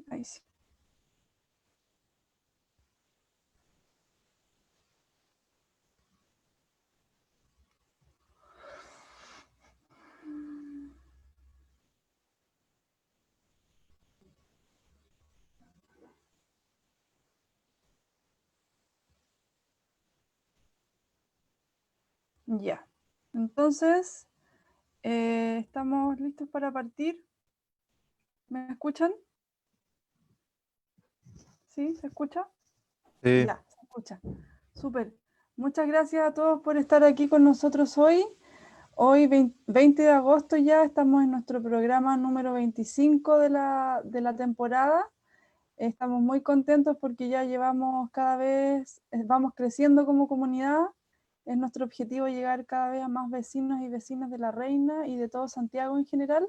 Ahí sí. Ya. Entonces, ¿estamos listos para partir? ¿Me escuchan? ¿Sí? ¿Se escucha? Sí, Ya, se escucha. Súper. Muchas gracias a todos por estar aquí con nosotros hoy. Hoy, 20 de agosto, ya estamos en nuestro programa número 25 de la temporada. Estamos muy contentos porque ya llevamos cada vez, vamos creciendo como comunidad. Es nuestro objetivo llegar cada vez a más vecinos y vecinas de La Reina y de todo Santiago en general.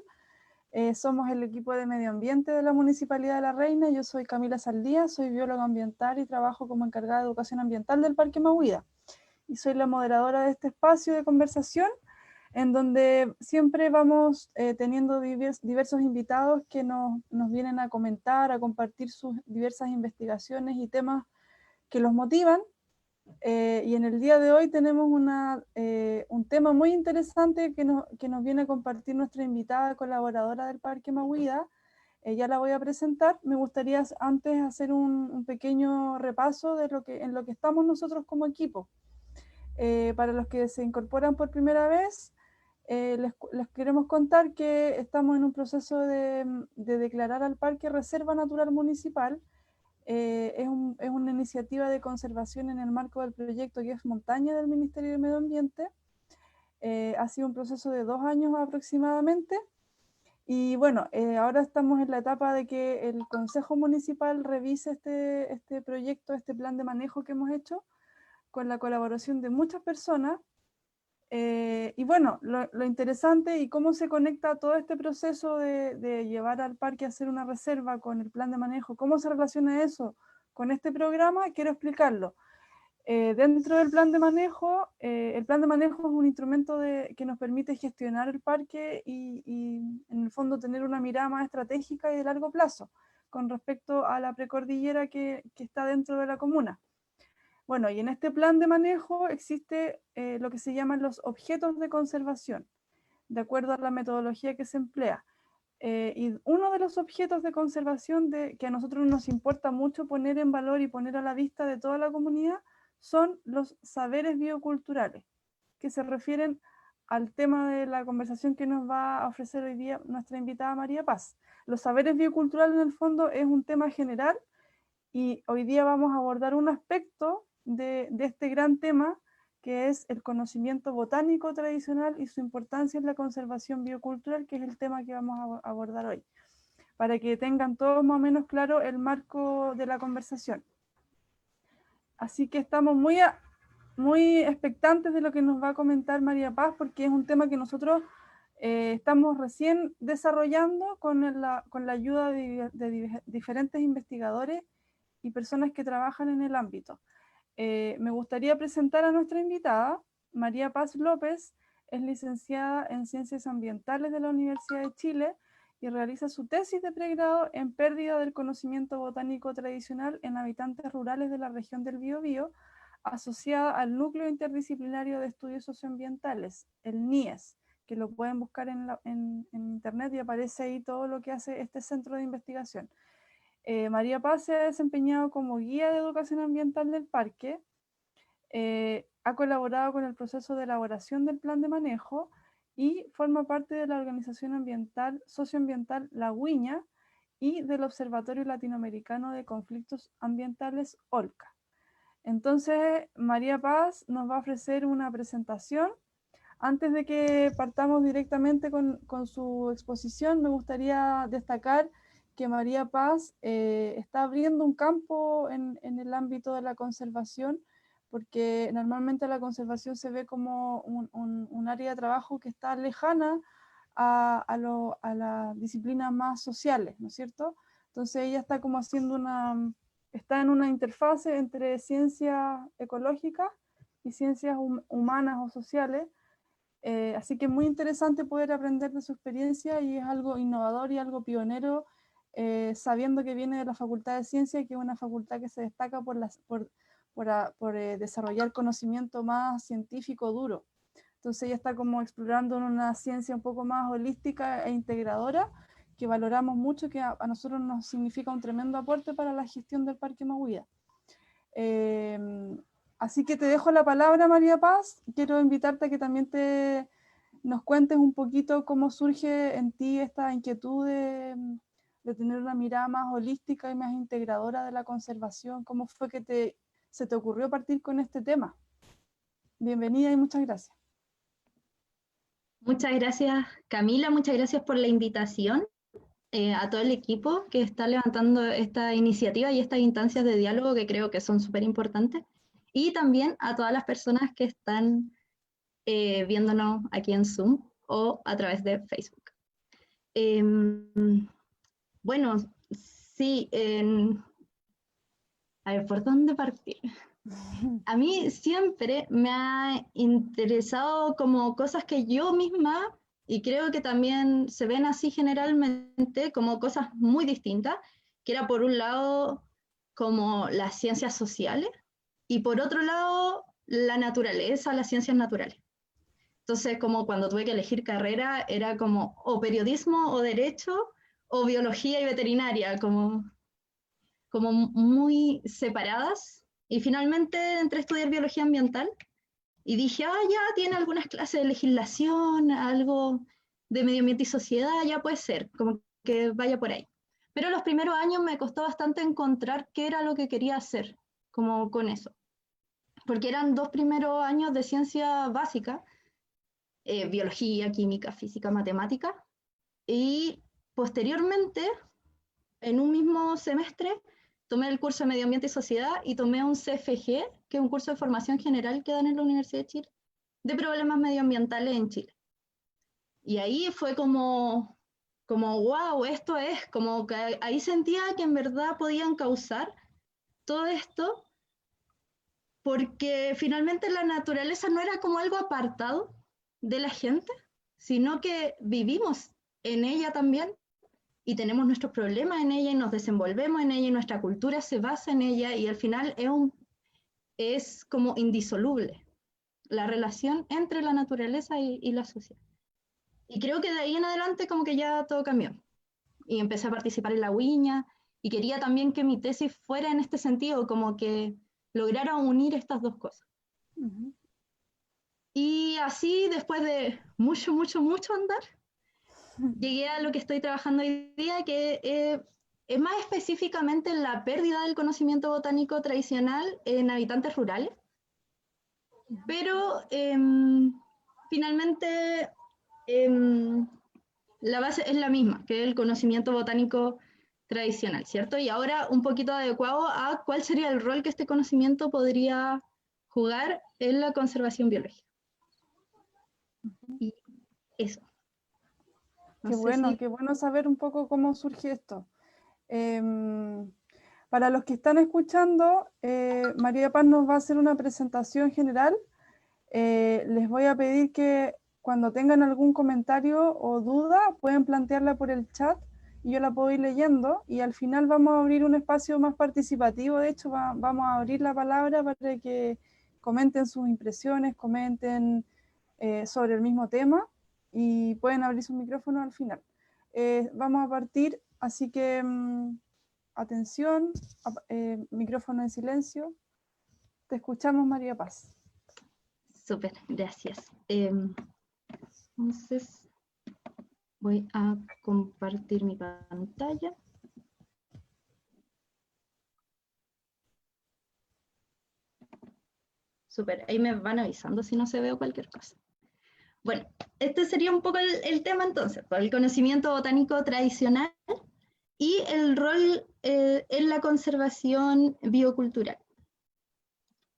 Somos el equipo de medio ambiente de la Municipalidad de La Reina. Yo soy Camila Saldía, soy bióloga ambiental y trabajo como encargada de educación ambiental del Parque Mahuida. Y soy la moderadora de este espacio de conversación en donde siempre vamos teniendo diversos invitados que nos vienen a comentar, a compartir sus diversas investigaciones y temas que los motivan. Y en el día de hoy tenemos un tema muy interesante que nos viene a compartir nuestra invitada colaboradora del Parque Mahuida. Ya la voy a presentar. Me gustaría antes hacer un pequeño repaso de en lo que estamos nosotros como equipo. Para los que se incorporan por primera vez, les queremos contar que estamos en un proceso de declarar al Parque Reserva Natural Municipal. Es una iniciativa de conservación en el marco del proyecto que es Montaña del Ministerio de Medio Ambiente. Ha sido un proceso de 2 años aproximadamente. Y bueno, ahora estamos en la etapa de que el Consejo Municipal revise este proyecto, este plan de manejo que hemos hecho, con la colaboración de muchas personas. Y bueno, lo interesante y cómo se conecta todo este proceso de llevar al parque a hacer una reserva con el plan de manejo, cómo se relaciona eso con este programa, quiero explicarlo. Dentro del plan de manejo, el plan de manejo es un instrumento que nos permite gestionar el parque y en el fondo tener una mirada más estratégica y de largo plazo con respecto a la precordillera que está dentro de la comuna. Bueno, y en este plan de manejo existe lo que se llaman los objetos de conservación, de acuerdo a la metodología que se emplea. Y uno de los objetos de conservación que a nosotros nos importa mucho poner en valor y poner a la vista de toda la comunidad son los saberes bioculturales, que se refieren al tema de la conversación que nos va a ofrecer hoy día nuestra invitada María Paz. Los saberes bioculturales en el fondo es un tema general y hoy día vamos a abordar un aspecto de este gran tema que es el conocimiento botánico tradicional y su importancia en la conservación biocultural, que es el tema que vamos a abordar hoy, para que tengan todos más o menos claro el marco de la conversación. Así que estamos muy expectantes de lo que nos va a comentar María Paz, porque es un tema que nosotros estamos recién desarrollando con la ayuda de diferentes investigadores y personas que trabajan en el ámbito. Me gustaría presentar a nuestra invitada. María Paz López es licenciada en Ciencias Ambientales de la Universidad de Chile y realiza su tesis de pregrado en pérdida del conocimiento botánico tradicional en habitantes rurales de la región del Biobío, asociada al Núcleo Interdisciplinario de Estudios Socioambientales, el NIES, que lo pueden buscar en internet y aparece ahí todo lo que hace este centro de investigación. María Paz se ha desempeñado como guía de educación ambiental del parque, ha colaborado con el proceso de elaboración del plan de manejo y forma parte de la organización ambiental, socioambiental La Huiña y del Observatorio Latinoamericano de Conflictos Ambientales OLCA. Entonces, María Paz nos va a ofrecer una presentación. Antes de que partamos directamente con su exposición, me gustaría destacar que María Paz está abriendo un campo en el ámbito de la conservación, porque normalmente la conservación se ve como un área de trabajo que está lejana a las disciplinas más sociales, ¿no es cierto? Entonces ella está como está en una interfase entre ciencias ecológicas y ciencias humanas o sociales. Así que es muy interesante poder aprender de su experiencia y es algo innovador y algo pionero sabiendo que viene de la Facultad de Ciencias, que es una facultad que se destaca por desarrollar conocimiento más científico duro. Entonces ella está como explorando una ciencia un poco más holística e integradora, que valoramos mucho, que a nosotros nos significa un tremendo aporte para la gestión del Parque Maullida. Así que te dejo la palabra, María Paz. Quiero invitarte a que también nos cuentes un poquito cómo surge en ti esta inquietud de tener una mirada más holística y más integradora de la conservación. ¿Cómo fue que se te ocurrió partir con este tema? Bienvenida y muchas gracias. Muchas gracias, Camila, muchas gracias por la invitación a todo el equipo que está levantando esta iniciativa y estas instancias de diálogo que creo que son súper importantes, y también a todas las personas que están viéndonos aquí en Zoom o a través de Facebook. Bueno, sí, a ver, ¿por dónde partir? A mí siempre me ha interesado como cosas que yo misma, y creo que también se ven así generalmente, como cosas muy distintas, que era por un lado como las ciencias sociales y por otro lado la naturaleza, las ciencias naturales. Entonces, como cuando tuve que elegir carrera, era como o periodismo o derecho o biología y veterinaria, como muy separadas. Y finalmente entré a estudiar biología ambiental y dije, ya tiene algunas clases de legislación, algo de medio ambiente y sociedad, ya puede ser, como que vaya por ahí. Pero los primeros años me costó bastante encontrar qué era lo que quería hacer, como con eso. Porque eran 2 primeros años de ciencia básica, biología, química, física, matemática, y posteriormente, en un mismo semestre, tomé el curso de Medio Ambiente y Sociedad y tomé un CFG, que es un curso de formación general que dan en la Universidad de Chile, de problemas medioambientales en Chile. Y ahí fue como wow, esto es, como que ahí sentía que en verdad podían causar todo esto, porque finalmente la naturaleza no era como algo apartado de la gente, sino que vivimos en ella también y tenemos nuestros problemas en ella y nos desenvolvemos en ella y nuestra cultura se basa en ella, y al final es como indisoluble la relación entre la naturaleza y la sociedad. Y creo que de ahí en adelante como que ya todo cambió. Y empecé a participar en la Viña y quería también que mi tesis fuera en este sentido, como que lograra unir estas dos cosas. Uh-huh. Y así, después de mucho andar, llegué a lo que estoy trabajando hoy día, que es más específicamente la pérdida del conocimiento botánico tradicional en habitantes rurales. Pero finalmente la base es la misma que el conocimiento botánico tradicional, ¿cierto? Y ahora un poquito adecuado a cuál sería el rol que este conocimiento podría jugar en la conservación biológica. Y eso. No qué bueno saber un poco cómo surge esto. Para los que están escuchando, María Paz nos va a hacer una presentación general. Les voy a pedir que cuando tengan algún comentario o duda pueden plantearla por el chat y yo la puedo ir leyendo, y al final vamos a abrir un espacio más participativo. De hecho, vamos a abrir la palabra para que comenten sus impresiones, comenten sobre el mismo tema, y pueden abrir su micrófono al final. Vamos a partir, así que atención, micrófono en silencio. Te escuchamos, María Paz. Súper, gracias. Entonces, voy a compartir mi pantalla. Súper, ahí me van avisando si no se ve cualquier cosa. Bueno, este sería un poco el tema entonces, el conocimiento botánico tradicional y el rol en la conservación biocultural.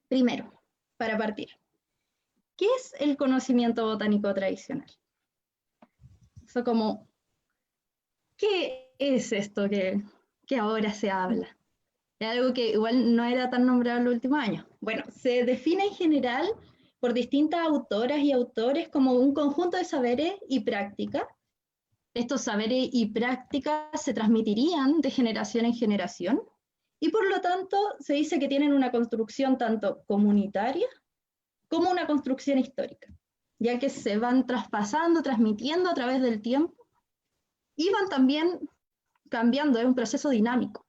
Primero, para partir, ¿qué es el conocimiento botánico tradicional? Eso como, ¿qué es esto que ahora se habla? Es algo que igual no era tan nombrado en los últimos años. Bueno, se define en general por distintas autoras y autores como un conjunto de saberes y prácticas Estos saberes y prácticas se transmitirían de generación en generación y por lo tanto se dice que tienen una construcción tanto comunitaria como una construcción histórica, ya que se van traspasando, transmitiendo a través del tiempo y van también cambiando, es un proceso dinámico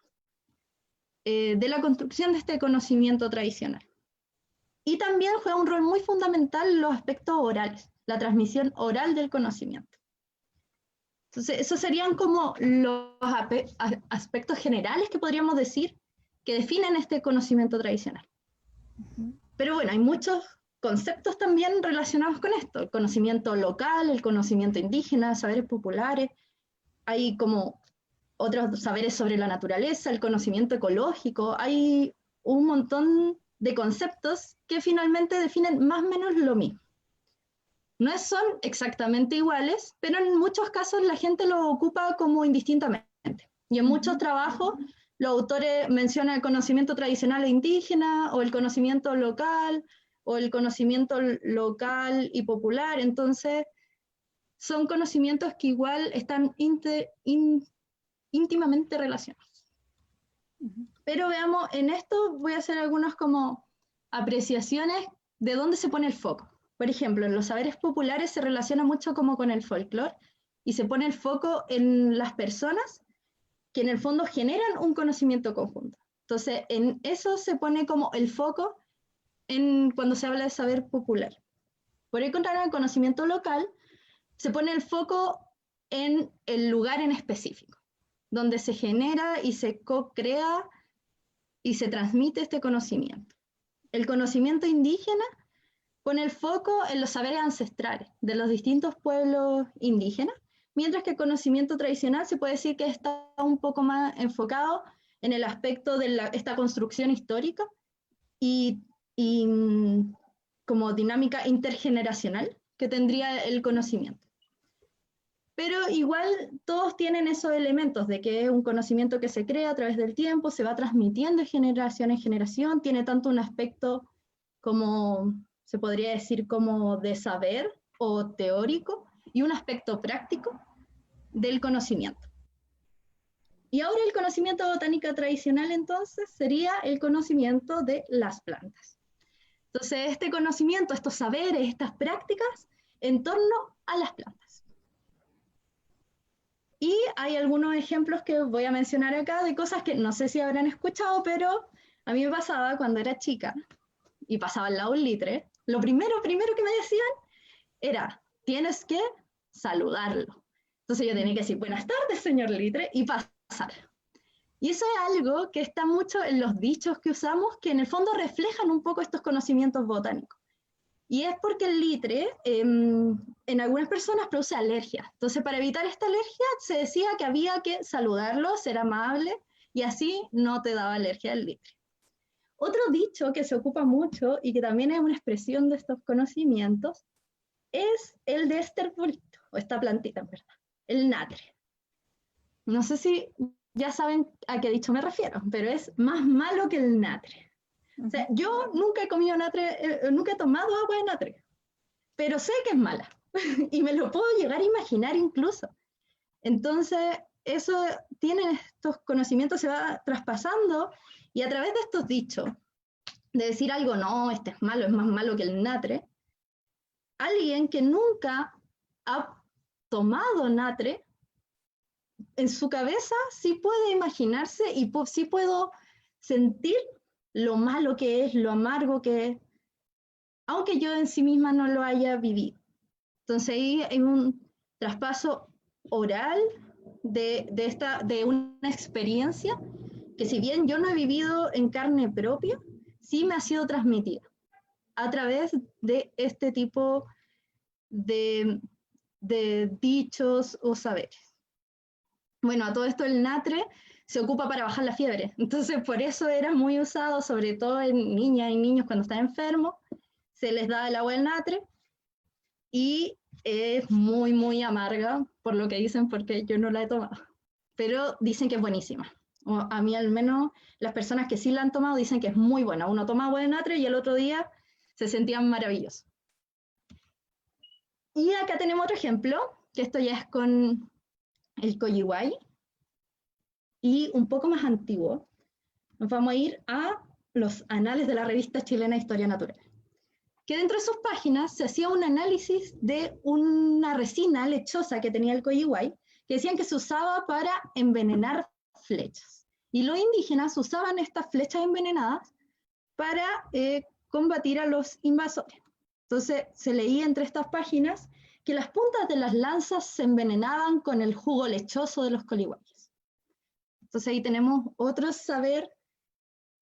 de la construcción de este conocimiento tradicional. Y también juega un rol muy fundamental los aspectos orales, la transmisión oral del conocimiento. Entonces, esos serían como los aspectos generales que podríamos decir que definen este conocimiento tradicional. Pero bueno, hay muchos conceptos también relacionados con esto, el conocimiento local, el conocimiento indígena, saberes populares, hay como otros saberes sobre la naturaleza, el conocimiento ecológico, hay un montón de conceptos que finalmente definen más o menos lo mismo. No son exactamente iguales, pero en muchos casos la gente lo ocupa como indistintamente. Y en muchos trabajos los autores mencionan el conocimiento tradicional e indígena, o el conocimiento local, o el conocimiento local y popular. Entonces, son conocimientos que igual están íntimamente relacionados. Pero veamos, en esto voy a hacer algunas como apreciaciones de dónde se pone el foco. Por ejemplo, en los saberes populares se relaciona mucho como con el folclore y se pone el foco en las personas que en el fondo generan un conocimiento conjunto. Entonces, en eso se pone como el foco cuando se habla de saber popular. Por el contrario, en el conocimiento local se pone el foco en el lugar en específico, donde se genera y se co-crea y se transmite este conocimiento. El conocimiento indígena pone el foco en los saberes ancestrales de los distintos pueblos indígenas, mientras que el conocimiento tradicional se puede decir que está un poco más enfocado en el aspecto de esta construcción histórica y como dinámica intergeneracional que tendría el conocimiento. Pero igual todos tienen esos elementos de que es un conocimiento que se crea a través del tiempo, se va transmitiendo de generación en generación, tiene tanto un aspecto como, se podría decir, como de saber o teórico, y un aspecto práctico del conocimiento. Y ahora el conocimiento botánico tradicional entonces sería el conocimiento de las plantas. Entonces este conocimiento, estos saberes, estas prácticas en torno a las plantas. Y hay algunos ejemplos que voy a mencionar acá de cosas que no sé si habrán escuchado, pero a mí me pasaba cuando era chica y pasaba al lado un litre, lo primero que me decían era, tienes que saludarlo. Entonces yo tenía que decir, buenas tardes, señor litre, y pasar. Y eso es algo que está mucho en los dichos que usamos, que en el fondo reflejan un poco estos conocimientos botánicos. Y es porque el litre en algunas personas produce alergia. Entonces, para evitar esta alergia, se decía que había que saludarlo, ser amable, y así no te daba alergia al litre. Otro dicho que se ocupa mucho y que también es una expresión de estos conocimientos es el de este arbolito, o esta plantita, en verdad, el natre. No sé si ya saben a qué dicho me refiero, pero es más malo que el natre. O sea, yo nunca he comido natre, nunca he tomado agua de natre, pero sé que es mala y me lo puedo llegar a imaginar incluso. Entonces, eso tienen estos conocimientos, se va traspasando y a través de estos dichos, de decir algo, no, este es malo, es más malo que el natre, alguien que nunca ha tomado natre, en su cabeza sí puede imaginarse y sí puedo sentir lo malo que es, lo amargo que es, aunque yo en sí misma no lo haya vivido. Entonces ahí hay un traspaso oral de una experiencia que si bien yo no he vivido en carne propia, sí me ha sido transmitida a través de este tipo de dichos o saberes. Bueno, a todo esto el natre se ocupa para bajar la fiebre, entonces por eso era muy usado, sobre todo en niñas y niños cuando están enfermos, se les da el agua del natre y es muy, muy amarga, por lo que dicen, porque yo no la he tomado, pero dicen que es buenísima. O a mí al menos las personas que sí la han tomado dicen que es muy buena. Uno toma agua de natre y el otro día se sentían maravillosos. Y acá tenemos otro ejemplo, que esto ya es con el Coyihuay, y un poco más antiguo, nos vamos a ir a los anales de la revista chilena Historia Natural, que dentro de sus páginas se hacía un análisis de una resina lechosa que tenía el Coyihuay, que decían que se usaba para envenenar flechas. Y los indígenas usaban estas flechas envenenadas para combatir a los invasores. Entonces se leía entre estas páginas que las puntas de las lanzas se envenenaban con el jugo lechoso de los Coyihuayes. Entonces ahí tenemos otro saber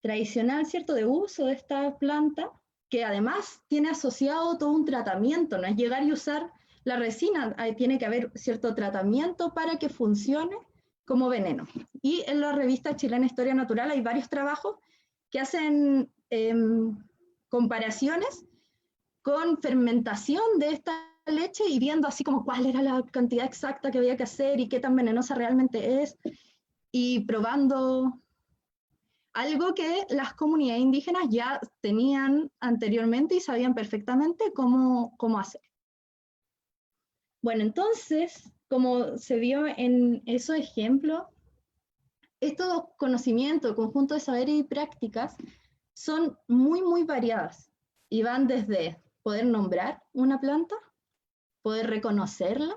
tradicional, ¿cierto?, de uso de esta planta, que además tiene asociado todo un tratamiento, no es llegar y usar la resina, tiene que haber cierto tratamiento para que funcione como veneno. Y en la revista chilena Historia Natural hay varios trabajos que hacen comparaciones con fermentación de esta leche y viendo así como cuál era la cantidad exacta que había que hacer y qué tan venenosa realmente es, y probando algo que las comunidades indígenas ya tenían anteriormente y sabían perfectamente cómo hacer. Bueno, entonces, como se vio en esos ejemplos, estos conocimientos, conjunto de saberes y prácticas son muy, muy variadas y van desde poder nombrar una planta, poder reconocerla,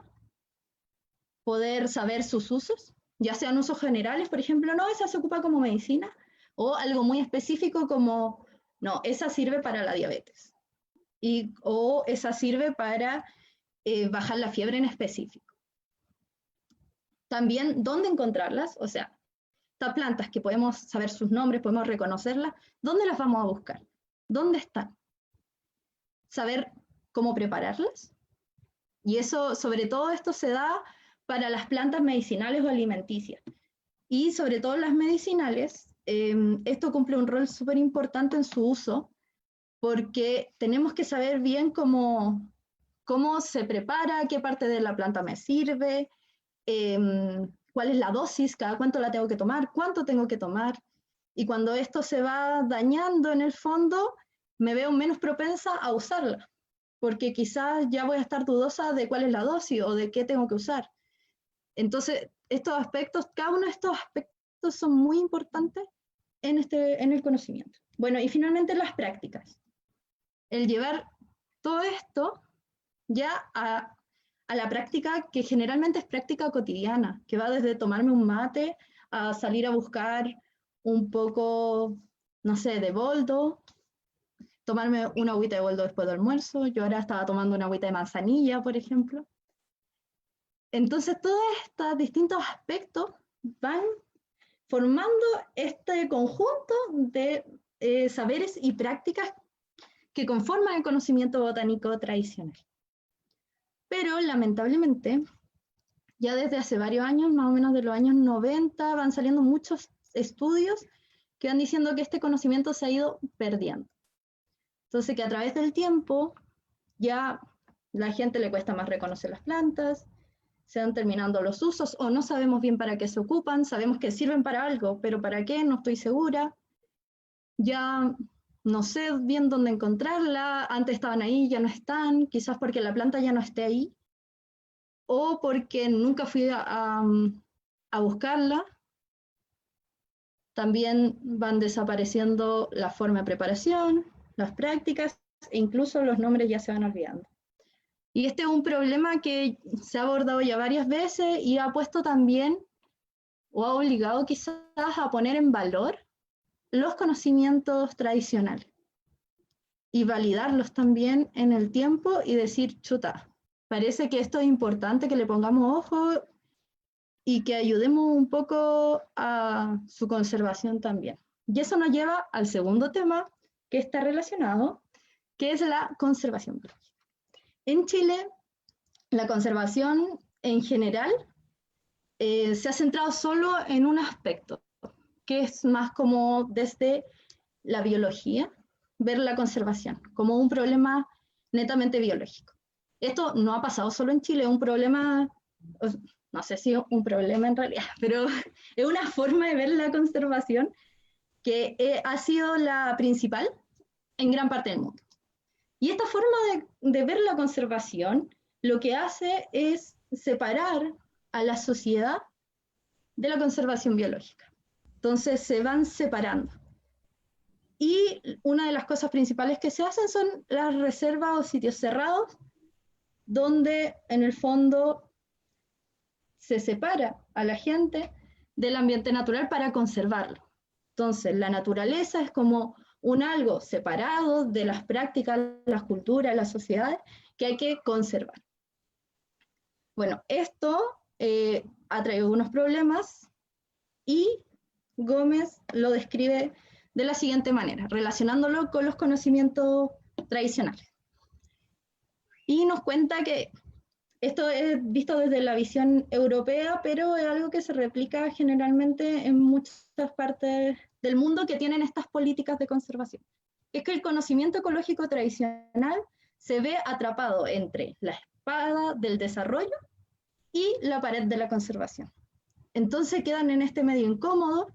poder saber sus usos, ya sean usos generales, por ejemplo, no, esa se ocupa como medicina, o algo muy específico como, no, esa sirve para la diabetes, o esa sirve para bajar la fiebre en específico. También, ¿dónde encontrarlas? O sea, estas plantas que podemos saber sus nombres, podemos reconocerlas, ¿dónde las vamos a buscar? ¿Dónde están? Saber cómo prepararlas. Y eso, sobre todo esto se da para las plantas medicinales o alimenticias. Y sobre todo las medicinales, esto cumple un rol súper importante en su uso, porque tenemos que saber bien cómo se prepara, qué parte de la planta me sirve, cuál es la dosis, cada cuánto la tengo que tomar, cuánto tengo que tomar. Y cuando esto se va dañando en el fondo, me veo menos propensa a usarla, porque quizás ya voy a estar dudosa de cuál es la dosis o de qué tengo que usar. Entonces, estos aspectos, cada uno de estos aspectos son muy importantes en el conocimiento. Bueno, y finalmente las prácticas. El llevar todo esto ya a la práctica que generalmente es práctica cotidiana, que va desde tomarme un mate a salir a buscar un poco, no sé, de boldo, tomarme una agüita de boldo después del almuerzo. Yo ahora estaba tomando una agüita de manzanilla, por ejemplo. Entonces, todos estos distintos aspectos van formando este conjunto de saberes y prácticas que conforman el conocimiento botánico tradicional. Pero, lamentablemente, ya desde hace varios años, más o menos de los años 90, van saliendo muchos estudios que van diciendo que este conocimiento se ha ido perdiendo. Entonces, que a través del tiempo ya la gente le cuesta más reconocer las plantas, se van terminando los usos o no sabemos bien para qué se ocupan, sabemos que sirven para algo, pero para qué no estoy segura. Ya no sé bien dónde encontrarla, antes estaban ahí, ya no están, quizás porque la planta ya no esté ahí, o porque nunca fui a buscarla. También van desapareciendo la forma de preparación, las prácticas, e incluso los nombres ya se van olvidando. Y este es un problema que se ha abordado ya varias veces y ha puesto también, o ha obligado quizás a poner en valor los conocimientos tradicionales y validarlos también en el tiempo y decir, chuta, parece que esto es importante, que le pongamos ojo y que ayudemos un poco a su conservación también. Y eso nos lleva al segundo tema que está relacionado, que es la conservación biológica. En Chile, la conservación en general se ha centrado solo en un aspecto, que es más como desde la biología, ver la conservación como un problema netamente biológico. Esto no ha pasado solo en Chile, es un problema, no sé si es un problema en realidad, pero es una forma de ver la conservación que ha sido la principal en gran parte del mundo. Y esta forma de ver la conservación lo que hace es separar a la sociedad de la conservación biológica. Entonces se van separando. Y una de las cosas principales que se hacen son las reservas o sitios cerrados, donde en el fondo se separa a la gente del ambiente natural para conservarlo. Entonces, la naturaleza es como un algo separado de las prácticas, las culturas, las sociedades, que hay que conservar. Bueno, esto ha traído unos problemas y Gómez lo describe de la siguiente manera, relacionándolo con los conocimientos tradicionales. Y nos cuenta que esto es visto desde la visión europea, pero es algo que se replica generalmente en muchas partes del mundo que tienen estas políticas de conservación. Es que el conocimiento ecológico tradicional se ve atrapado entre la espada del desarrollo y la pared de la conservación. Entonces quedan en este medio incómodo,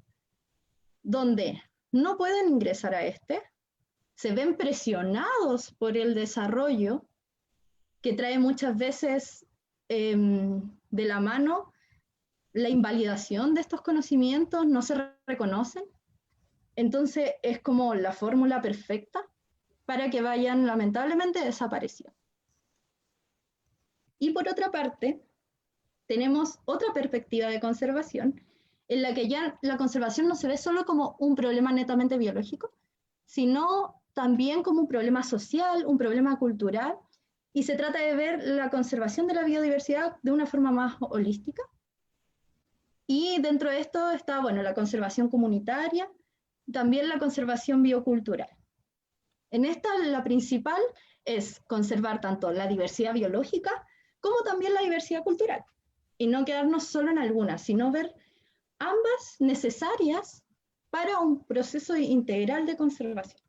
donde no pueden ingresar a se ven presionados por el desarrollo, que trae muchas veces de la mano la invalidación de estos conocimientos, no se reconocen. Entonces es como la fórmula perfecta para que vayan lamentablemente desapareciendo. Y por otra parte, tenemos otra perspectiva de conservación, en la que ya la conservación no se ve solo como un problema netamente biológico, sino también como un problema social, un problema cultural, y se trata de ver la conservación de la biodiversidad de una forma más holística. Y dentro de esto está, bueno, la conservación comunitaria, también la conservación biocultural. En esta, la principal es conservar tanto la diversidad biológica como también la diversidad cultural, y no quedarnos solo en algunas, sino ver ambas necesarias para un proceso integral de conservación.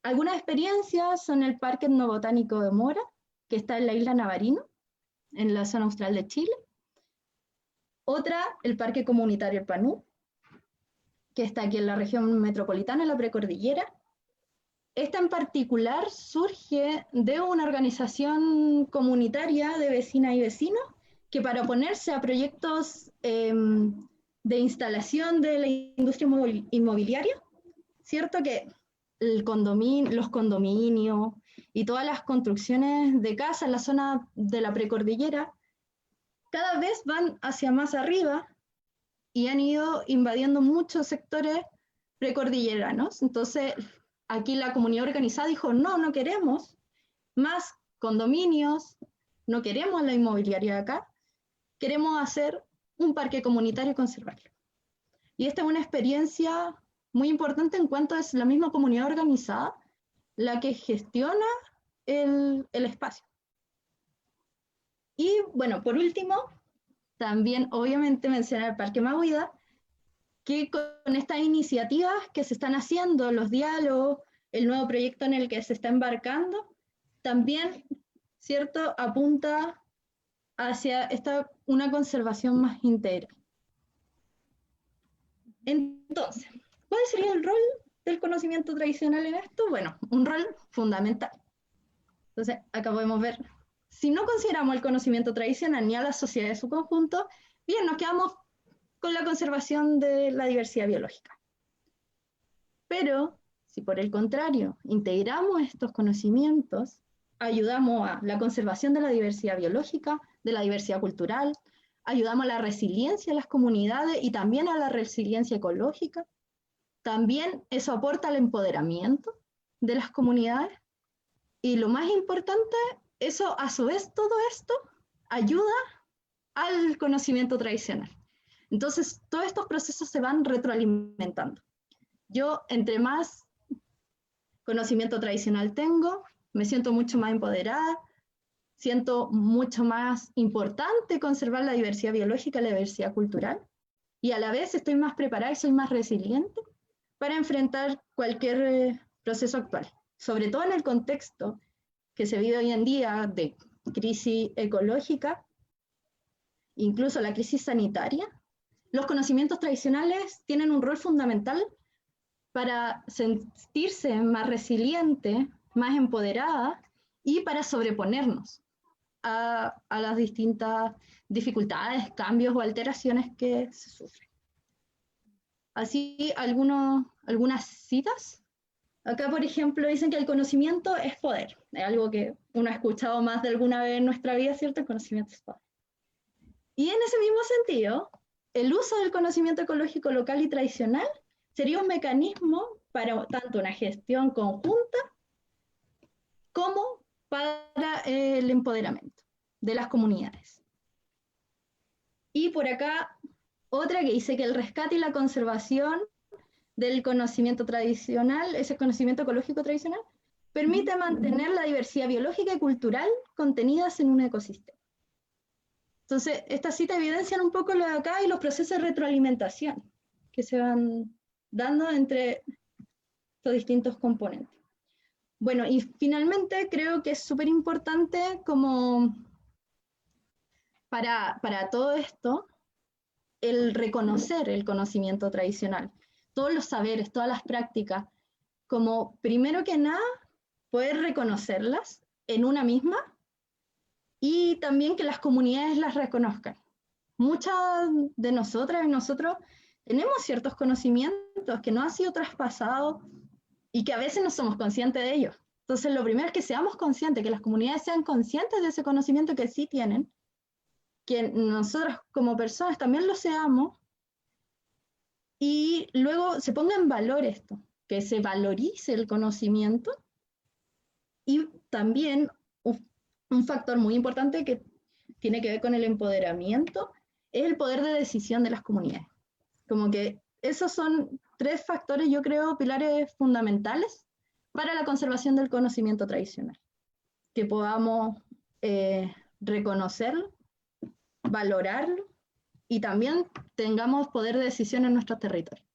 Algunas experiencias son el Parque Etnobotánico de Mora, que está en la isla Navarino, en la zona austral de Chile. Otra, el Parque Comunitario El Panú, que está aquí en la región metropolitana, en la precordillera. Esta en particular surge de una organización comunitaria de vecinas y vecinos que, para oponerse a proyectos de instalación de la industria inmobiliaria, ¿cierto? Que los condominios y todas las construcciones de casas en la zona de la precordillera cada vez van hacia más arriba y han ido invadiendo muchos sectores precordilleranos. Entonces, aquí la comunidad organizada dijo, no, no queremos más condominios, no queremos la inmobiliaria acá, queremos hacer un parque comunitario y conservarlo. Y esta es una experiencia muy importante en cuanto es la misma comunidad organizada la que gestiona el espacio. Y bueno, por último, también obviamente mencionar el Parque Mahuida, que con estas iniciativas que se están haciendo, los diálogos, el nuevo proyecto en el que se está embarcando, también, ¿cierto?, apunta hacia una conservación más integral. Entonces, ¿cuál sería el rol del conocimiento tradicional en esto? Bueno, un rol fundamental. Entonces, acá podemos ver, si no consideramos el conocimiento tradicional ni a la sociedad en su conjunto, bien, nos quedamos con la conservación de la diversidad biológica. Pero, si por el contrario integramos estos conocimientos, ayudamos a la conservación de la diversidad biológica, de la diversidad cultural, ayudamos a la resiliencia de las comunidades y también a la resiliencia ecológica. También eso aporta al empoderamiento de las comunidades. Y lo más importante, eso a su vez, todo esto ayuda al conocimiento tradicional. Entonces, todos estos procesos se van retroalimentando. Yo, entre más conocimiento tradicional tengo, me siento mucho más empoderada, siento mucho más importante conservar la diversidad biológica, la diversidad cultural, y a la vez estoy más preparada y soy más resiliente para enfrentar cualquier proceso actual, sobre todo en el contexto que se vive hoy en día de crisis ecológica, incluso la crisis sanitaria. Los conocimientos tradicionales tienen un rol fundamental para sentirse más resiliente, más empoderada y para sobreponernos a las distintas dificultades, cambios o alteraciones que se sufren. Así, algunas citas. Acá, por ejemplo, dicen que el conocimiento es poder. Es algo que uno ha escuchado más de alguna vez en nuestra vida, ¿cierto? El conocimiento es poder. Y en ese mismo sentido, el uso del conocimiento ecológico local y tradicional sería un mecanismo para tanto una gestión conjunta como para el empoderamiento de las comunidades. Y por acá, otra que dice que el rescate y la conservación del conocimiento tradicional, ese conocimiento ecológico tradicional, permite mantener la diversidad biológica y cultural contenidas en un ecosistema. Entonces, estas citas evidencian un poco lo de acá y los procesos de retroalimentación que se van dando entre estos distintos componentes. Bueno, y finalmente creo que es súper importante como para todo esto, el reconocer el conocimiento tradicional, todos los saberes, todas las prácticas, como primero que nada, poder reconocerlas en una misma y también que las comunidades las reconozcan. Muchas de nosotras y nosotros tenemos ciertos conocimientos que no han sido traspasados y que a veces no somos conscientes de ellos. Entonces, lo primero es que seamos conscientes, que las comunidades sean conscientes de ese conocimiento que sí tienen, que nosotros como personas también lo seamos, y luego se ponga en valor esto, que se valorice el conocimiento, y también un factor muy importante que tiene que ver con el empoderamiento es el poder de decisión de las comunidades. Como que esos son 3 factores, yo creo, pilares fundamentales para la conservación del conocimiento tradicional. Que podamos reconocerlo, valorarlo y también tengamos poder de decisión en nuestros territorios.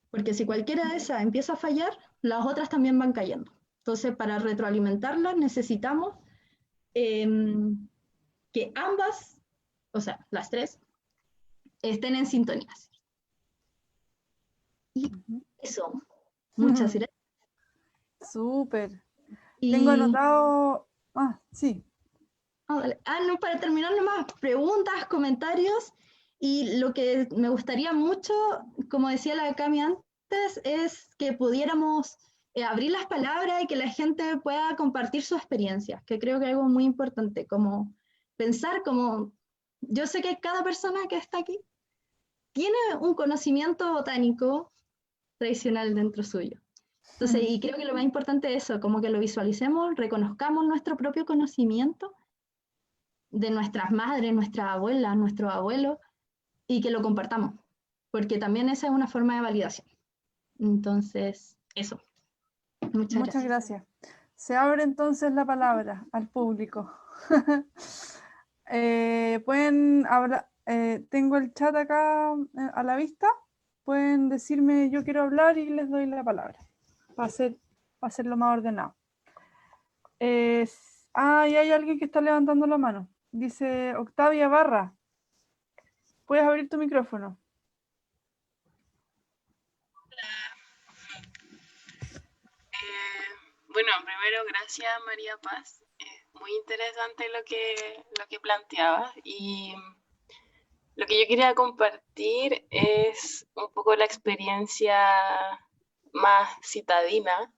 Porque si cualquiera de esas empieza a fallar, las otras también van cayendo. Entonces, para retroalimentarlas necesitamos que ambas, o sea, las 3, estén en sintonía. Y eso, muchas gracias. Súper. Tengo anotado... sí. No, para terminar nomás, preguntas, comentarios, y lo que me gustaría mucho, como decía la Cami antes, es que pudiéramos abrir las palabras y que la gente pueda compartir su experiencia, que creo que es algo muy importante, como pensar como, yo sé que cada persona que está aquí tiene un conocimiento botánico tradicional dentro suyo. Entonces, y creo que lo más importante es eso, como que lo visualicemos, reconozcamos nuestro propio conocimiento de nuestras madres, nuestras abuelas, nuestros abuelos, y que lo compartamos, porque también esa es una forma de validación. Entonces, eso. Muchas gracias. Se abre entonces la palabra al público. Pueden hablar, tengo el chat acá a la vista, pueden decirme yo quiero hablar y les doy la palabra, para hacerlo más ordenado. Y hay alguien que está levantando la mano. Dice Octavia Barra. ¿Puedes abrir tu micrófono? Bueno, primero gracias María Paz. Muy interesante lo que planteabas y lo que yo quería compartir es un poco la experiencia más citadina.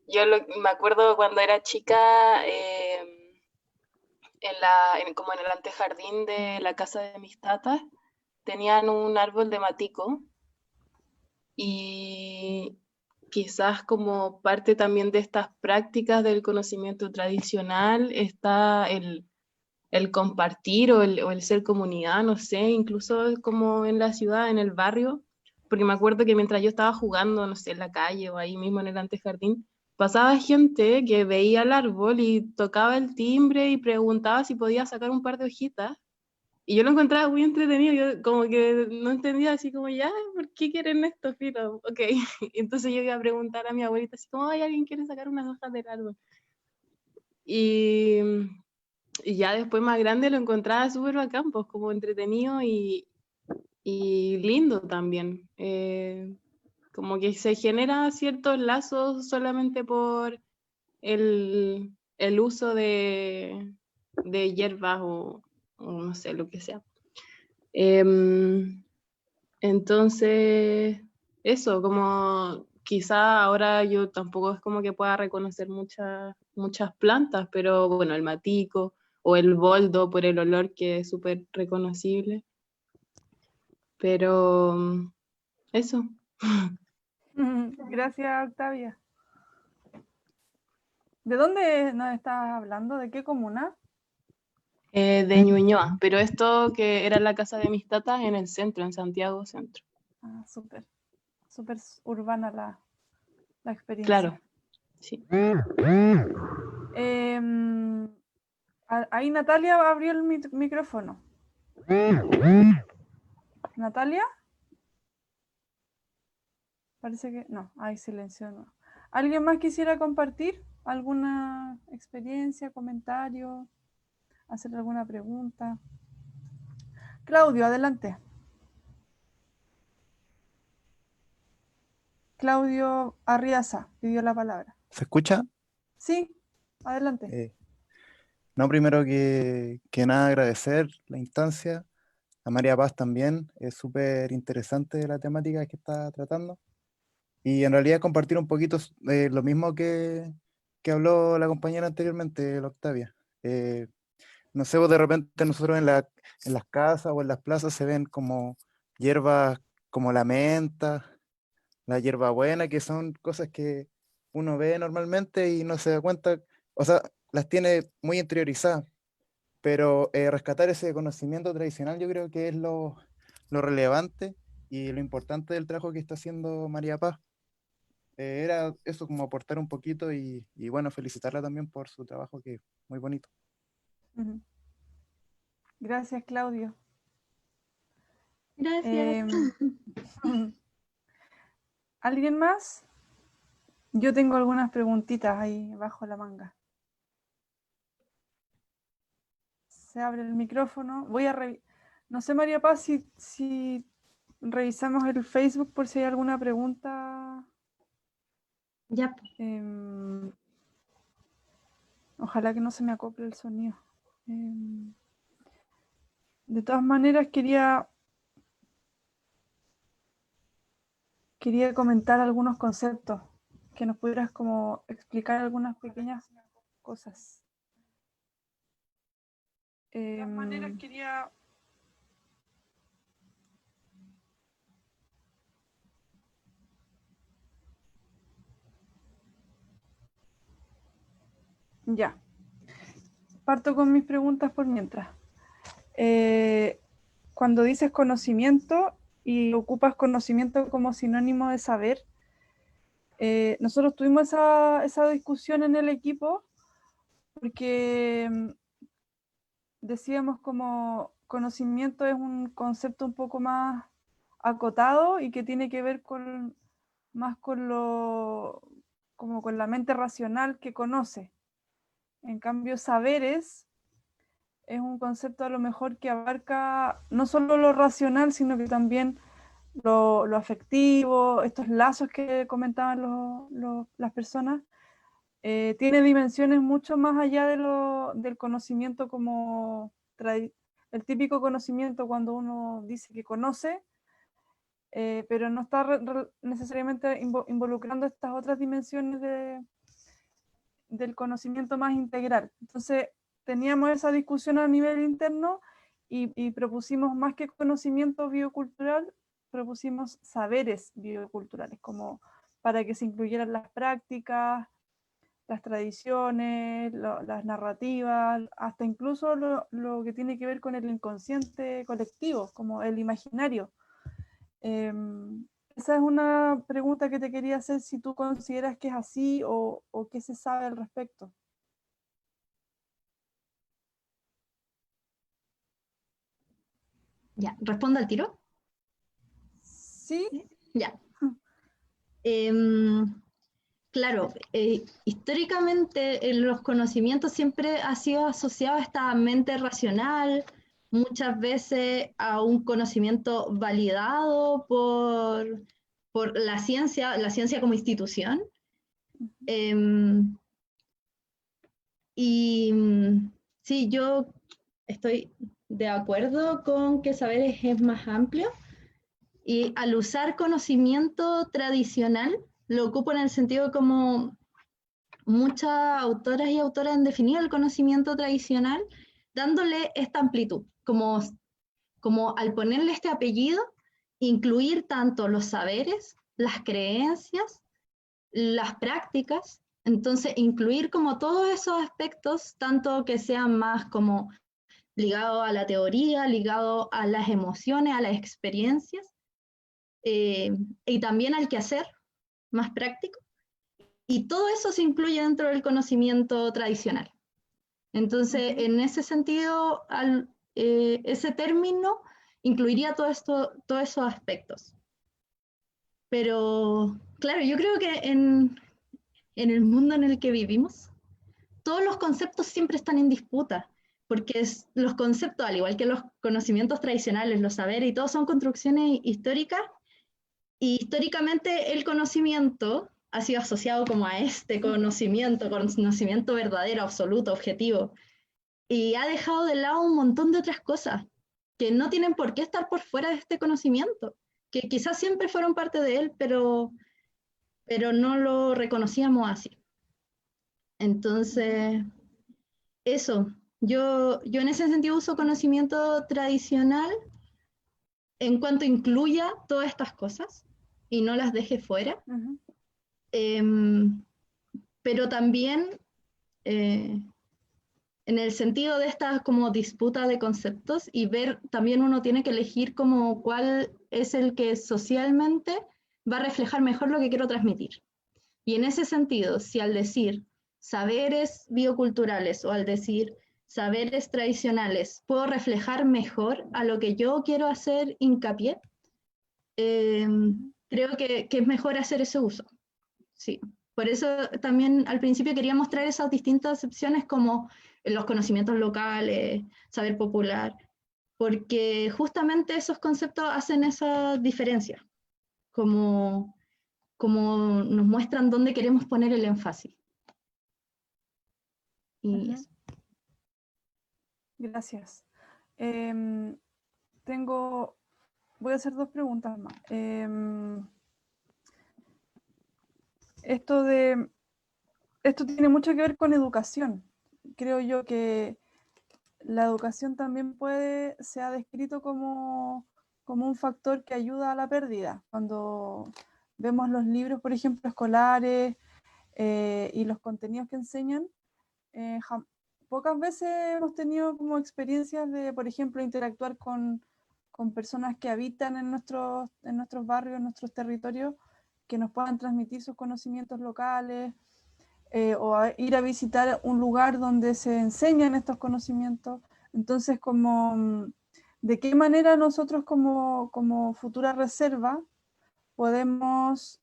Yo me acuerdo cuando era chica, como en el antejardín de la casa de mis tatas, tenían un árbol de matico y quizás como parte también de estas prácticas del conocimiento tradicional está el compartir o el ser comunidad, no sé, incluso como en la ciudad, en el barrio, porque me acuerdo que mientras yo estaba jugando, no sé, en la calle o ahí mismo en el antejardín, pasaba gente que veía el árbol y tocaba el timbre y preguntaba si podía sacar un par de hojitas. Y yo lo encontraba muy entretenido, yo como que no entendía así como, ya, ¿por qué quieren esto, filo? Ok, entonces yo iba a preguntar a mi abuelita así como, ay, ¿alguien quiere sacar unas hojas del árbol? Y ya después más grande lo encontraba súper bacán, pues como entretenido y lindo también. Como que se genera ciertos lazos solamente por el uso de hierbas o o no sé, lo que sea. Entonces, eso, como quizá ahora yo tampoco es como que pueda reconocer muchas plantas, pero bueno, el matico o el boldo por el olor que es súper reconocible. Pero eso. Gracias, Octavia. ¿De dónde nos estás hablando? ¿De qué comuna? De Ñuñoa, pero esto que era la casa de mis tatas en el centro, en Santiago Centro. Ah, súper, súper urbana la experiencia. Claro, sí. Ahí Natalia abrió el micrófono. ¿Natalia? Parece que no, hay silencio. No. ¿Alguien más quisiera compartir alguna experiencia, comentario, hacer alguna pregunta? Claudio, adelante. Claudio Arriaza pidió la palabra. ¿Se escucha? Sí, adelante. No, primero que nada agradecer la instancia. A María Paz también, es súper interesante la temática que está tratando. Y en realidad compartir un poquito lo mismo que habló la compañera anteriormente, la Octavia. No sé, vos de repente nosotros en las casas o en las plazas se ven como hierbas como la menta, la hierbabuena, que son cosas que uno ve normalmente y no se da cuenta, o sea, las tiene muy interiorizadas, pero rescatar ese conocimiento tradicional yo creo que es lo relevante y lo importante del trabajo que está haciendo María Paz. Era eso, como aportar un poquito y bueno, felicitarla también por su trabajo, que es muy bonito. Gracias, Claudio. Gracias. ¿Alguien más? Yo tengo algunas preguntitas ahí bajo la manga. Se abre el micrófono. Voy a revisar. No sé, María Paz, si revisamos el Facebook por si hay alguna pregunta. Ya. Ojalá que no se me acople el sonido. De todas maneras, quería comentar algunos conceptos, que nos pudieras como explicar algunas pequeñas cosas. De todas maneras, quería... Ya. Parto con mis preguntas por mientras. Cuando dices conocimiento y ocupas conocimiento como sinónimo de saber, nosotros tuvimos esa discusión en el equipo porque decíamos como conocimiento es un concepto un poco más acotado y que tiene que ver más con como con la mente racional que conoce. En cambio, saberes es un concepto a lo mejor que abarca no solo lo racional, sino que también lo afectivo, estos lazos que comentaban las personas, tiene dimensiones mucho más allá del conocimiento como el típico conocimiento cuando uno dice que conoce, pero no está necesariamente involucrando estas otras dimensiones del conocimiento más integral. Entonces, teníamos esa discusión a nivel interno y propusimos más que conocimiento biocultural, propusimos saberes bioculturales, como para que se incluyeran las prácticas, las tradiciones, las narrativas, hasta incluso lo que tiene que ver con el inconsciente colectivo, como el imaginario. Esa es una pregunta que te quería hacer, si tú consideras que es así o qué se sabe al respecto. Ya, ¿respondo al tiro? Sí. Ya. Claro, históricamente los conocimientos siempre ha sido asociado a esta mente racional, muchas veces a un conocimiento validado por la ciencia como institución. Y sí, yo estoy de acuerdo con que saber es más amplio, y al usar conocimiento tradicional, lo ocupo en el sentido como muchas autoras y autoras han definido el conocimiento tradicional, dándole esta amplitud, como al ponerle este apellido, incluir tanto los saberes, las creencias, las prácticas, entonces incluir como todos esos aspectos, tanto que sean más como ligados a la teoría, ligados a las emociones, a las experiencias, y también al quehacer más práctico, y todo eso se incluye dentro del conocimiento tradicional. Entonces, en ese sentido, ese término incluiría todos esos aspectos. Pero, claro, yo creo que en el mundo en el que vivimos, todos los conceptos siempre están en disputa, porque los conceptos, al igual que los conocimientos tradicionales, los saberes y todo, son construcciones históricas, y históricamente el conocimiento ha sido asociado como a este conocimiento verdadero, absoluto, objetivo, y ha dejado de lado un montón de otras cosas que no tienen por qué estar por fuera de este conocimiento, que quizás siempre fueron parte de él, pero no lo reconocíamos así. Entonces, eso, yo en ese sentido uso conocimiento tradicional en cuanto incluya todas estas cosas y no las deje fuera, pero también en el sentido de esta como disputa de conceptos, y ver, también uno tiene que elegir como cuál es el que socialmente va a reflejar mejor lo que quiero transmitir. Y en ese sentido, si al decir saberes bioculturales o al decir saberes tradicionales puedo reflejar mejor a lo que yo quiero hacer hincapié, creo que es mejor hacer ese uso. Sí. Por eso también al principio quería mostrar esas distintas opciones como los conocimientos locales, saber popular, porque justamente esos conceptos hacen esa diferencia, como nos muestran dónde queremos poner el énfasis. Y eso. Gracias. Voy a hacer 2 preguntas más. Esto tiene mucho que ver con educación. Creo yo que la educación también se ha descrito como un factor que ayuda a la pérdida. Cuando vemos los libros, por ejemplo, escolares y los contenidos que enseñan, pocas veces hemos tenido como experiencias de, por ejemplo, interactuar con personas que habitan en nuestros barrios, en nuestros territorios, que nos puedan transmitir sus conocimientos locales, o ir a visitar un lugar donde se enseñan estos conocimientos. Entonces, ¿de qué manera nosotros como futura reserva podemos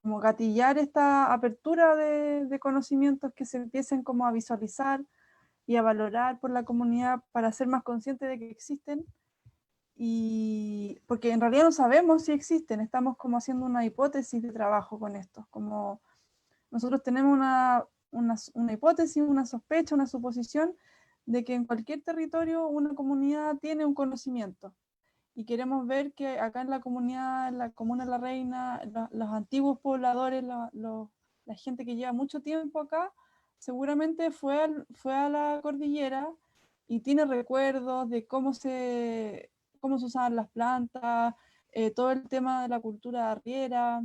como gatillar esta apertura de conocimientos que se empiecen como a visualizar y a valorar por la comunidad para ser más conscientes de que existen? Y porque en realidad no sabemos si existen, estamos como haciendo una hipótesis de trabajo con esto, como nosotros tenemos una hipótesis, una sospecha, una suposición de que en cualquier territorio una comunidad tiene un conocimiento, y queremos ver que acá en la comunidad, en la comuna de La Reina, los antiguos pobladores, la gente que lleva mucho tiempo acá, seguramente fue a la cordillera y tiene recuerdos de cómo se usaban las plantas, todo el tema de la cultura arriera.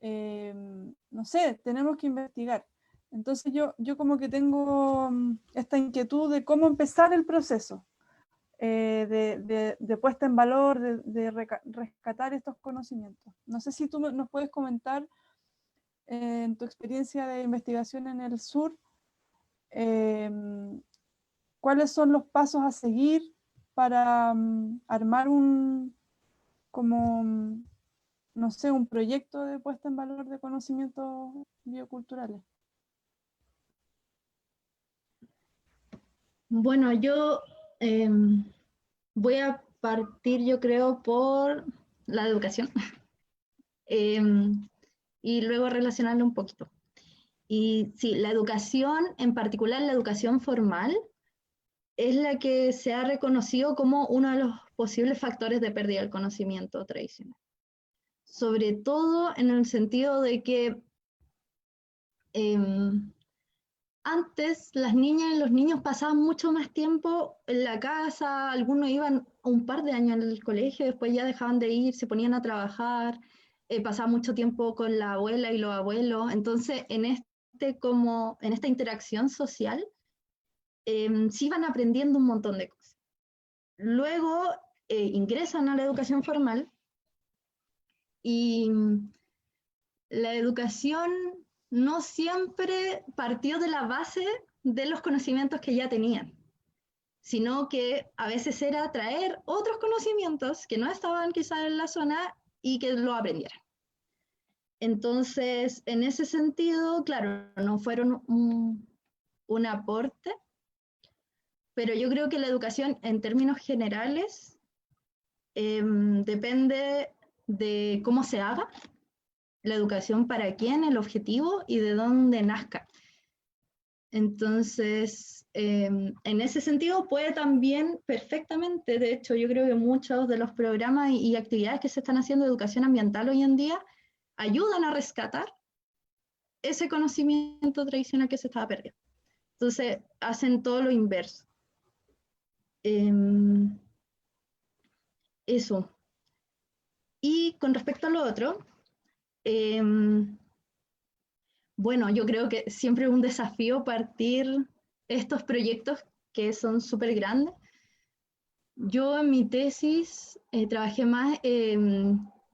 No sé, tenemos que investigar. Entonces yo como que tengo esta inquietud de cómo empezar el proceso de puesta en valor, de rescatar estos conocimientos. No sé si tú nos puedes comentar en tu experiencia de investigación en el sur, cuáles son los pasos a seguir para armar no sé, un proyecto de puesta en valor de conocimientos bioculturales. Bueno, yo voy a partir, yo creo, por la educación y luego relacionarlo un poquito. Y sí, la educación, en particular la educación formal, es la que se ha reconocido como uno de los posibles factores de pérdida del conocimiento tradicional. Sobre todo en el sentido de que antes las niñas y los niños pasaban mucho más tiempo en la casa, algunos iban un par de años al colegio, después ya dejaban de ir, se ponían a trabajar, pasaban mucho tiempo con la abuela y los abuelos. Entonces, en esta interacción social, sí van aprendiendo un montón de cosas. Luego ingresan a la educación formal y la educación no siempre partió de la base de los conocimientos que ya tenían, sino que a veces era traer otros conocimientos que no estaban quizás en la zona y que lo aprendieran. Entonces, en ese sentido, claro, no fueron un aporte, pero yo creo que la educación en términos generales depende de cómo se haga, la educación para quién, el objetivo y de dónde nazca. Entonces, en ese sentido puede también perfectamente, de hecho yo creo que muchos de los programas y actividades que se están haciendo de educación ambiental hoy en día ayudan a rescatar ese conocimiento tradicional que se estaba perdiendo. Entonces, hacen todo lo inverso. Eso. Y con respecto a lo otro, bueno, yo creo que siempre es un desafío partir estos proyectos que son súper grandes. Yo en mi tesis trabajé más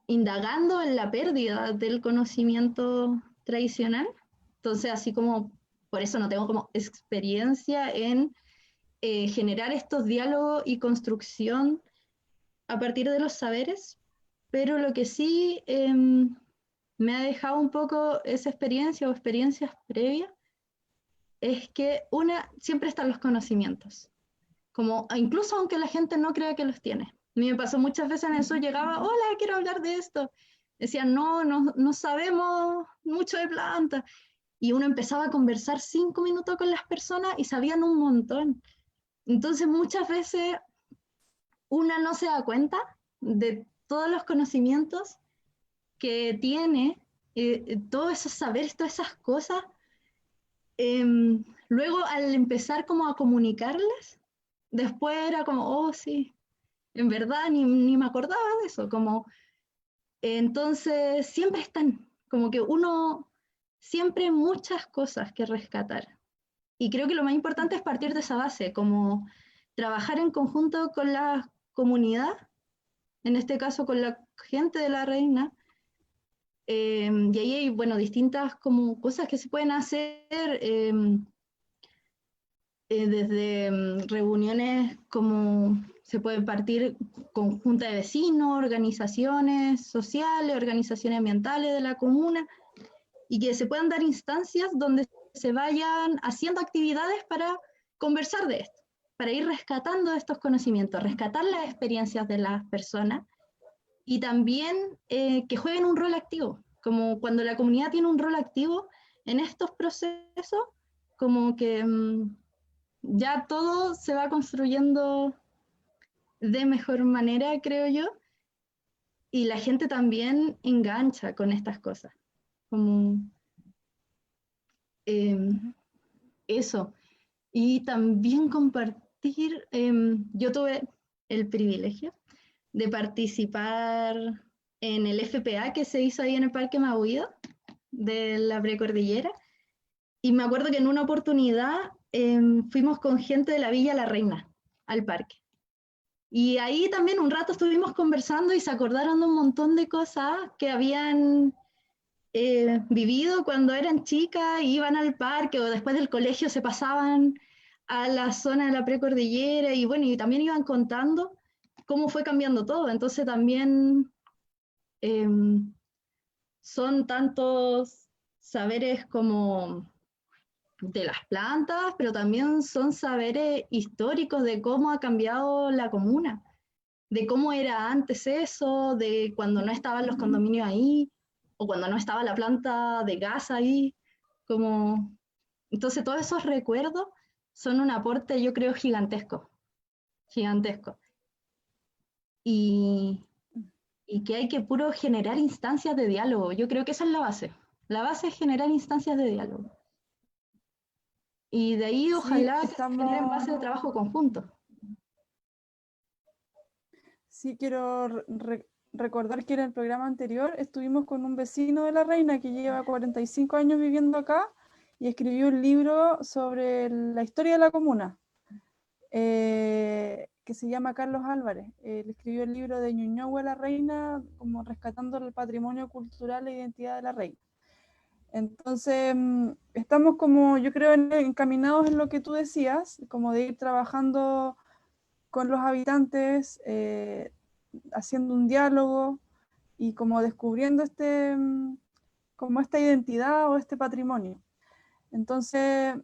indagando en la pérdida del conocimiento tradicional. Entonces, así como, por eso no tengo como experiencia en generar estos diálogos y construcción a partir de los saberes, pero lo que sí me ha dejado un poco esa experiencia o experiencias previas es que siempre están los conocimientos, como incluso aunque la gente no crea que los tiene. A mí me pasó muchas veces en eso, llegaba, hola, quiero hablar de esto. Decían, no sabemos mucho de plantas. Y uno empezaba a conversar 5 minutos con las personas y sabían un montón. Entonces muchas veces una no se da cuenta de todos los conocimientos que tiene, todos esos saberes, todas esas cosas. Luego al empezar como a comunicarlas, después era como, oh sí, en verdad ni me acordaba de eso, como, entonces siempre están, como que siempre hay muchas cosas que rescatar. Y creo que lo más importante es partir de esa base, como trabajar en conjunto con la comunidad, en este caso con la gente de la reina, y ahí hay, bueno, distintas como cosas que se pueden hacer, desde reuniones como se pueden partir con junta de vecinos, organizaciones sociales, organizaciones ambientales de la comuna, y que se puedan dar instancias donde se vayan haciendo actividades para conversar de esto, para ir rescatando estos conocimientos, rescatar las experiencias de las personas y también que jueguen un rol activo, como cuando la comunidad tiene un rol activo en estos procesos, como que ya todo se va construyendo de mejor manera, creo yo, y la gente también engancha con estas cosas, como eso. Y también compartir, yo tuve el privilegio de participar en el FPA que se hizo ahí en el Parque Mahuido de la Precordillera, y me acuerdo que en una oportunidad fuimos con gente de la Villa La Reina al parque. Y ahí también un rato estuvimos conversando y se acordaron de un montón de cosas que habían vivido cuando eran chicas, iban al parque o después del colegio se pasaban a la zona de la Precordillera y bueno, y también iban contando cómo fue cambiando todo. Entonces también son tantos saberes como de las plantas, pero también son saberes históricos de cómo ha cambiado la comuna, de cómo era antes eso, de cuando no estaban los condominios ahí, o cuando no estaba la planta de gas ahí, como... Entonces todos esos recuerdos son un aporte, yo creo, gigantesco, gigantesco. Y que hay que puro generar instancias de diálogo. Yo creo que esa es la base. La base es generar instancias de diálogo. Y de ahí ojalá que se generen bases de trabajo conjunto. Sí, quiero recordar que en el programa anterior estuvimos con un vecino de La Reina que lleva 45 años viviendo acá y escribió un libro sobre la historia de la comuna, que se llama Carlos Álvarez. Él escribió el libro de Ñuñoa La Reina, como rescatando el patrimonio cultural e identidad de La Reina. Entonces, estamos como, yo creo, encaminados en lo que tú decías, como de ir trabajando con los habitantes, haciendo un diálogo y como descubriendo como esta identidad o este patrimonio. Entonces,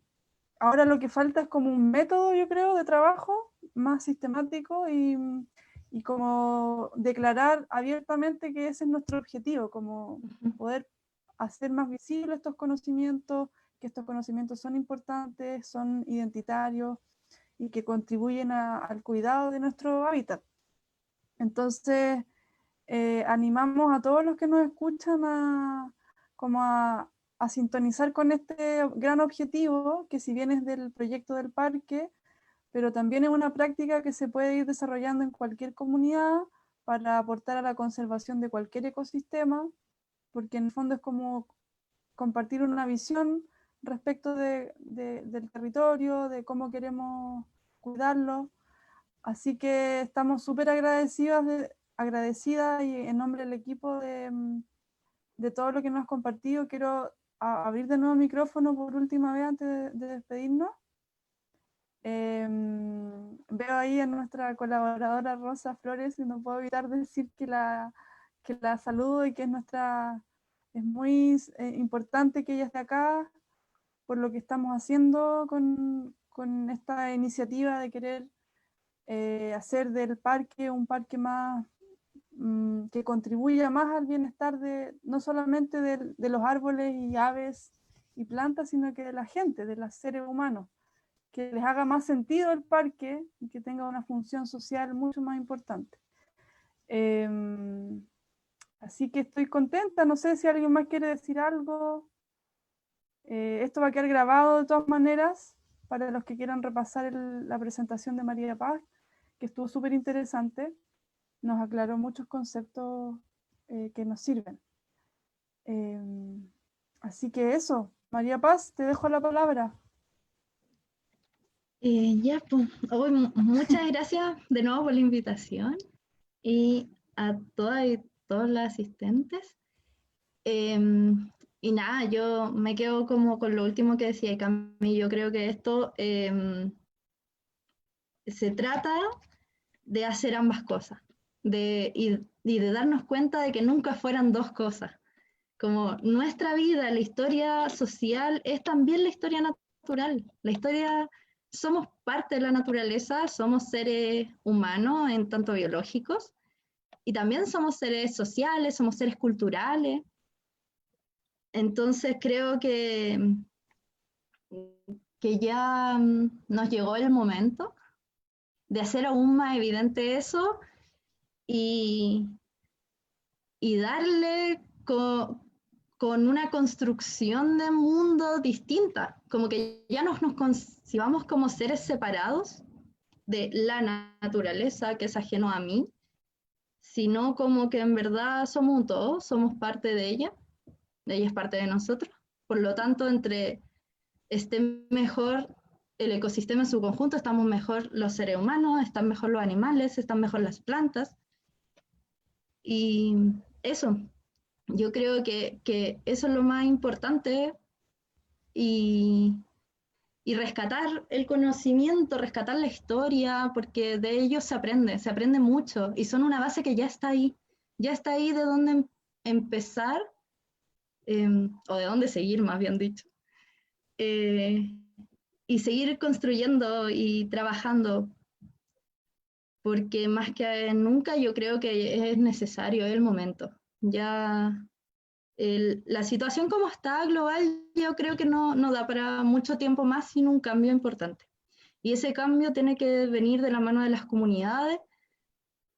ahora lo que falta es como un método, yo creo, de trabajo más sistemático y como declarar abiertamente que ese es nuestro objetivo, como poder hacer más visibles estos conocimientos, que estos conocimientos son importantes, son identitarios y que contribuyen al cuidado de nuestro hábitat. Entonces, animamos a todos los que nos escuchan a sintonizar con este gran objetivo, que si bien es del proyecto del parque, pero también es una práctica que se puede ir desarrollando en cualquier comunidad para aportar a la conservación de cualquier ecosistema, porque en el fondo es como compartir una visión respecto del territorio, de cómo queremos cuidarlo. Así que estamos súper agradecidas y en nombre del equipo de todo lo que nos has compartido, quiero abrir de nuevo el micrófono por última vez antes de despedirnos. Veo ahí a nuestra colaboradora Rosa Flores y no puedo evitar decir que la saludo y que es muy importante que ella esté acá por lo que estamos haciendo con esta iniciativa de querer hacer del parque un parque más que contribuya más al bienestar no solamente de los árboles y aves y plantas, sino que de la gente, de los seres humanos, que les haga más sentido el parque y que tenga una función social mucho más importante. Así que estoy contenta, no sé si alguien más quiere decir algo. Esto va a quedar grabado de todas maneras para los que quieran repasar la presentación de María Paz, que estuvo súper interesante, nos aclaró muchos conceptos que nos sirven. Así que eso, María Paz, te dejo la palabra. Ya, pues, muchas gracias de nuevo por la invitación y a todas y todos los asistentes. Y nada, yo me quedo como con lo último que decía Cami. Yo creo que esto se trata de hacer ambas cosas y de darnos cuenta de que nunca fueran dos cosas. Como nuestra vida, la historia social es también la historia natural. La historia, somos parte de la naturaleza, somos seres humanos en tanto biológicos y también somos seres sociales, somos seres culturales. Entonces creo que ya nos llegó el momento de hacer aún más evidente eso y darle con una construcción de mundo distinta, como que ya nos concibamos como seres separados de la naturaleza, que es ajeno a mí, sino como que en verdad somos un todo, somos parte de ella es parte de nosotros. Por lo tanto, entre esté mejor el ecosistema en su conjunto, estamos mejor los seres humanos, están mejor los animales, están mejor las plantas. Y eso, yo creo que eso es lo más importante y rescatar el conocimiento, rescatar la historia, porque de ellos se aprende mucho y son una base que ya está ahí de dónde empezar, o de dónde seguir, más bien dicho, y seguir construyendo y trabajando, porque más que nunca yo creo que es necesario, es el momento. Ya la situación como está global, yo creo que no da para mucho tiempo más sin un cambio importante. Y ese cambio tiene que venir de la mano de las comunidades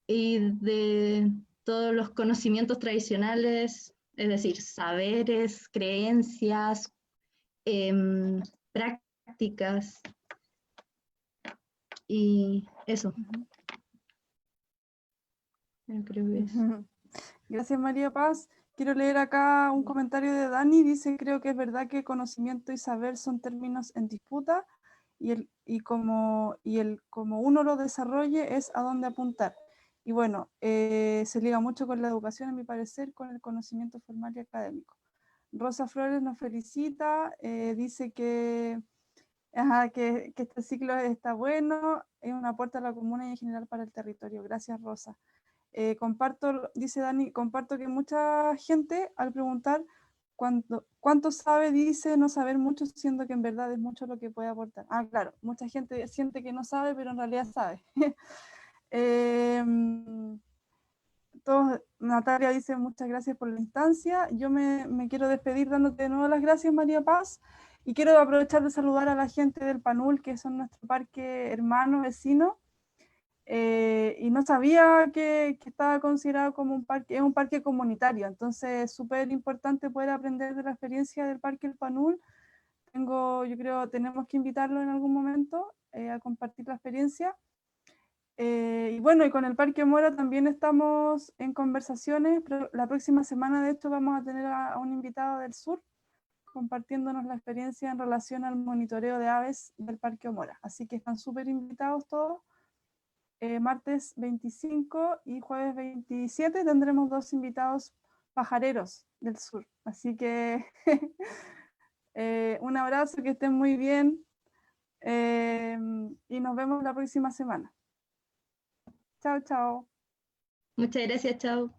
y de todos los conocimientos tradicionales, es decir, saberes, creencias, prácticas y eso. Yo creo que es. Gracias, María Paz. Quiero leer acá un comentario de Dani. Dice, creo que es verdad que conocimiento y saber son términos en disputa y como uno lo desarrolle es a dónde apuntar. Y bueno, se liga mucho con la educación, a mi parecer, con el conocimiento formal y académico. Rosa Flores nos felicita, dice que este ciclo está bueno, es un aporte a la comuna y en general para el territorio. Gracias, Rosa. Comparto, dice Dani, comparto que mucha gente al preguntar cuánto sabe dice no saber mucho, siendo que en verdad es mucho lo que puede aportar. Ah, claro, mucha gente siente que no sabe, pero en realidad sabe. Natalia dice muchas gracias por la instancia. Yo me quiero despedir dándote de nuevo las gracias, María Paz, y quiero aprovechar de saludar a la gente del PANUL, que son nuestro parque hermano, vecino. Y no sabía que estaba considerado como un parque, es un parque comunitario, entonces es súper importante poder aprender de la experiencia del Parque El Panul. Yo creo, tenemos que invitarlo en algún momento a compartir la experiencia. Y bueno, y con el Parque Mora también estamos en conversaciones, pero la próxima semana de hecho vamos a tener a un invitado del sur compartiéndonos la experiencia en relación al monitoreo de aves del Parque Mora. Así que están súper invitados todos. Martes 25 y jueves 27 tendremos 2 invitados pajareros del sur. Así que un abrazo, que estén muy bien y nos vemos la próxima semana. Chao, chao. Muchas gracias, chao.